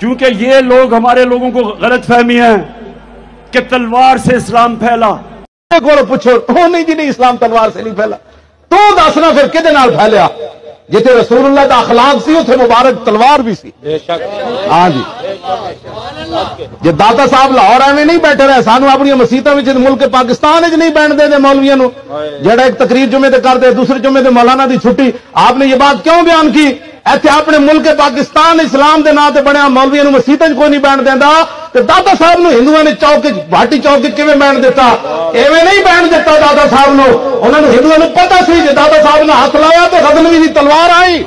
کیونکہ یہ لوگ ہمارے لوگوں کو غلط فہمی ہے کہ تلوار سے اسلام پھیلا. پوچھو نہیں جی نہیں اسلام تلوار سے نہیں پھیلا. تو دسنا پھر کدے نال پھیلیا؟ جتنے رسول اللہ دا اخلاق سی اتنے مبارک تلوار بھی سی. ہاں جی جی داتا صاحب لاہور ایویں نہیں بیٹھے رہے سانو اپنی مسیتاں وچ ملک پاکستان وچ نہیں بہن دے مولویاں نو جڑا ایک تقریر جمعے تے کر دے دوسرے جمعے تے مولانا دی چھٹی. آپ نے یہ بات کیوں بیان کی؟ ایتھے اپنے ملک پاکستان اسلام دے نام تے بنیا مولویاں نو مسیتاں وچ کوئی نہیں بہن دیندا تے داتا صاحب نو ہندوؤں نے چوک بھاٹی چوک کیویں بہن دیتا؟ ایویں نہیں بہن دیتا داتا صاحب نو. انہاں نو ہندوؤں نو پتہ سی کہ داتا صاحب نے ہاتھ لایا تے غزنوی دی تلوار آئی.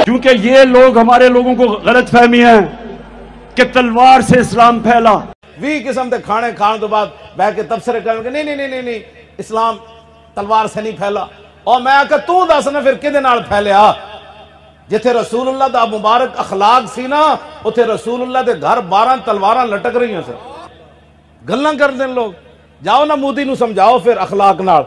کیونکہ یہ لوگ ہمارے لوگوں کو غلط فہمی ہے کہ تلوار سے اسلام پھیلا. 20 قسم دے کھانے کھان تو بعد بیٹھ کے تبصرے کریں کہ نہیں اسلام تلوار سے نہیں پھیلا. اور میں کہ تو دس نا پھر کدے نال پھیلیا؟ جتھے رسول اللہ دا مبارک اخلاق سی نا اتھے رسول اللہ دے گھر 12 تلواراں لٹک رہی ہیں. گلاں کر دیں لوگ. جاؤ نا مودی نو سمجھاؤ پھر اخلاق نال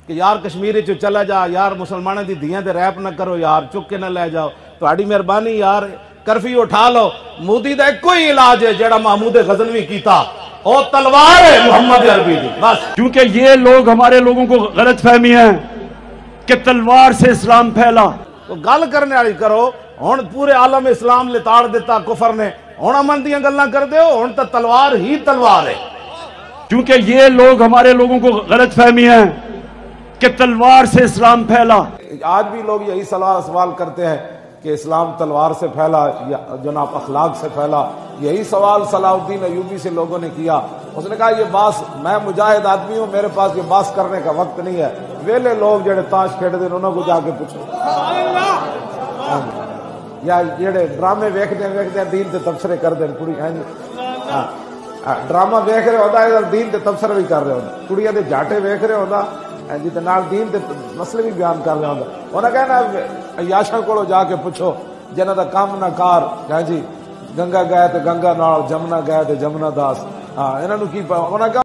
کہ یار کشمیری چ چلا جا یار، مسلمانوں دی دھیاں تے ریپ نہ کرو یار، چک کے نہ لے جاؤ، تہاڈی مہربانی یار، کرفیو اٹھا لو. مودی دا ایک کوئی علاج ہے جڑا محمود غزنوی کیتا، او تلوار ہے محمد عربی دی بس. کیونکہ یہ لوگ ہمارے لوگوں کو غلط فہمی ہے کہ تلوار سے اسلام پھیلا. تو گل کرنے والی کرو. ہن پورے عالم اسلام لتاڑ دیتا کفر نے، ہن امن دیاں گلاں کر دیو. ہن تے تلوار ہی تلوار ہے. کیونکہ یہ لوگ ہمارے لوگوں کو غلط فہمی ہے کہ تلوار سے اسلام پھیلا. آج بھی لوگ یہی سوال کرتے ہیں کہ اسلام تلوار سے پھیلا یا جناب اخلاق سے پھیلا. یہی سوال صلاح الدین ایوبی سے لوگوں نے کیا. اس نے کہا یہ باس، میں مجاہد آدمی ہوں، میرے پاس یہ باس کرنے کا وقت نہیں ہے. ویلے لوگ جڑے تاش کھیڈ دے انہوں کو جا کے پوچھو، یا جڑے ڈرامے ویکھدے دین تے تبصرے کر دیں کڑی ڈرامہ ویکھ رہے ہوتا ہے دین تے تبصرے بھی کر رہے ہوتا، کڑیاں دے جاٹے ویکھ رہے ہوتا جی نال دین تے مسئلے بھی بیان کر رہے ہوتا. انہاں کہنا عیاشاں کولو جا کے پوچھو جنہاں دا کام نہ کار جی گنگا گئے تے گنگا نال، جمنا گئے تے جمنا داس. ہاں انہاں نو کی انہاں